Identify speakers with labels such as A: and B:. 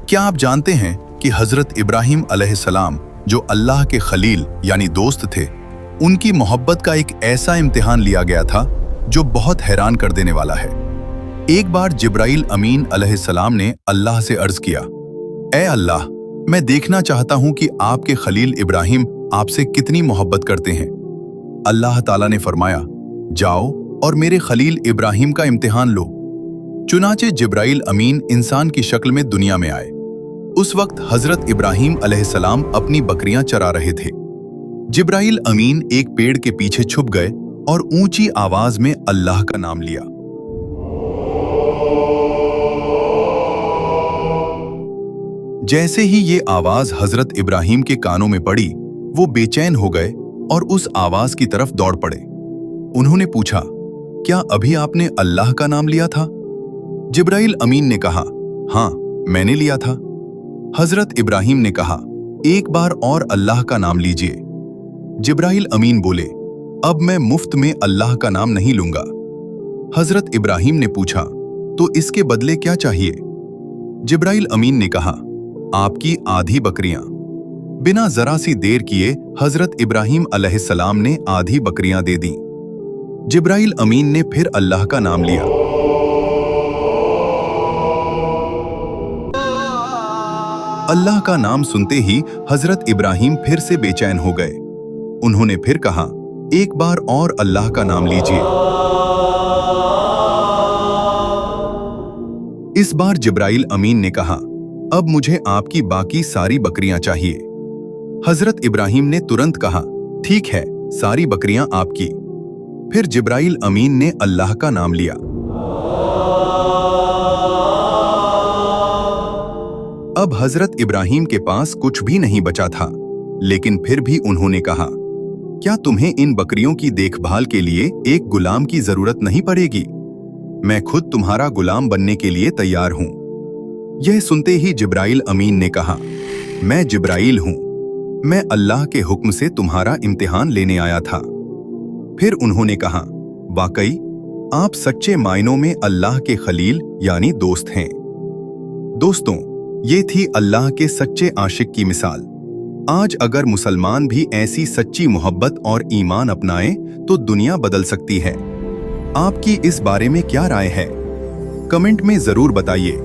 A: क्या आप जानते हैं कि हजरत इब्राहिम अलैहिस्सलाम, जो अल्लाह के खलील यानी दोस्त थे, उनकी मोहब्बत का एक ऐसा इम्तिहान लिया गया था जो बहुत हैरान कर देने वाला है। एक बार जिब्राइल अमीन अलैहिस्सलाम ने अल्लाह से अर्ज किया, ऐ अल्लाह, मैं देखना चाहता हूं कि आपके खलील इब्राहिम आपसे कितनी मोहब्बत करते हैं। अल्लाह ताला ने फरमाया, जाओ और मेरे खलील इब्राहिम का इम्तिहान लो। चुनाचे जिब्राइल अमीन इंसान की शक्ल में दुनिया में आए। उस वक्त हजरत इब्राहिम अलैहिस्सलाम अपनी बकरियां चरा रहे थे। जिब्राइल अमीन एक पेड़ के पीछे छुप गए और ऊंची आवाज में अल्लाह का नाम लिया। जैसे ही ये आवाज हजरत इब्राहिम के कानों में पड़ी, वो बेचैन हो गए और उस आवाज की तरफ दौड़ पड़े। उन्होंने पूछा, क्या अभी आपने अल्लाह का नाम लिया था? जिब्राइल अमीन ने कहा, हाँ, मैंने लिया था। हजरत इब्राहिम ने कहा, एक बार और अल्लाह का नाम लीजिए। जिब्राइल अमीन बोले, अब मैं मुफ्त में अल्लाह का नाम नहीं लूंगा। हजरत इब्राहिम ने पूछा, तो इसके बदले क्या चाहिए? जिब्राइल अमीन ने कहा, आपकी आधी बकरियां। बिना जरा सी देर किए हजरत इब्राहिम अलैहिस्सलाम ने आधी बकरियां दे दी। जिब्राइल अमीन ने फिर अल्लाह का नाम लिया। अल्लाह का नाम सुनते ही हजरत इब्राहिम फिर से बेचैन हो गए। उन्होंने फिर कहा, एक बार और अल्लाह का नाम लीजिए। इस बार जिब्राइल अमीन ने कहा, अब मुझे आपकी बाकी सारी बकरियां चाहिए। हजरत इब्राहिम ने तुरंत कहा, ठीक है, सारी बकरियां आपकी। फिर जिब्राइल अमीन ने अल्लाह का नाम लिया। अब हजरत इब्राहिम के पास कुछ भी नहीं बचा था, लेकिन फिर भी उन्होंने कहा, क्या तुम्हें इन बकरियों की देखभाल के लिए एक गुलाम की जरूरत नहीं पड़ेगी? मैं खुद तुम्हारा गुलाम बनने के लिए तैयार हूं। यह सुनते ही जिब्राइल अमीन ने कहा, मैं जिब्राइल हूं, मैं अल्लाह के हुक्म से तुम्हारा इम्तिहान लेने आया था। फिर उन्होंने कहा, वाकई आप सच्चे मायनों में अल्लाह के खलील यानी दोस्त हैं। दोस्तों, ये थी अल्लाह के सच्चे आशिक की मिसाल। आज अगर मुसलमान भी ऐसी सच्ची मोहब्बत और ईमान अपनाएं तो दुनिया बदल सकती है। आपकी इस बारे में क्या राय है? कमेंट में जरूर बताइए।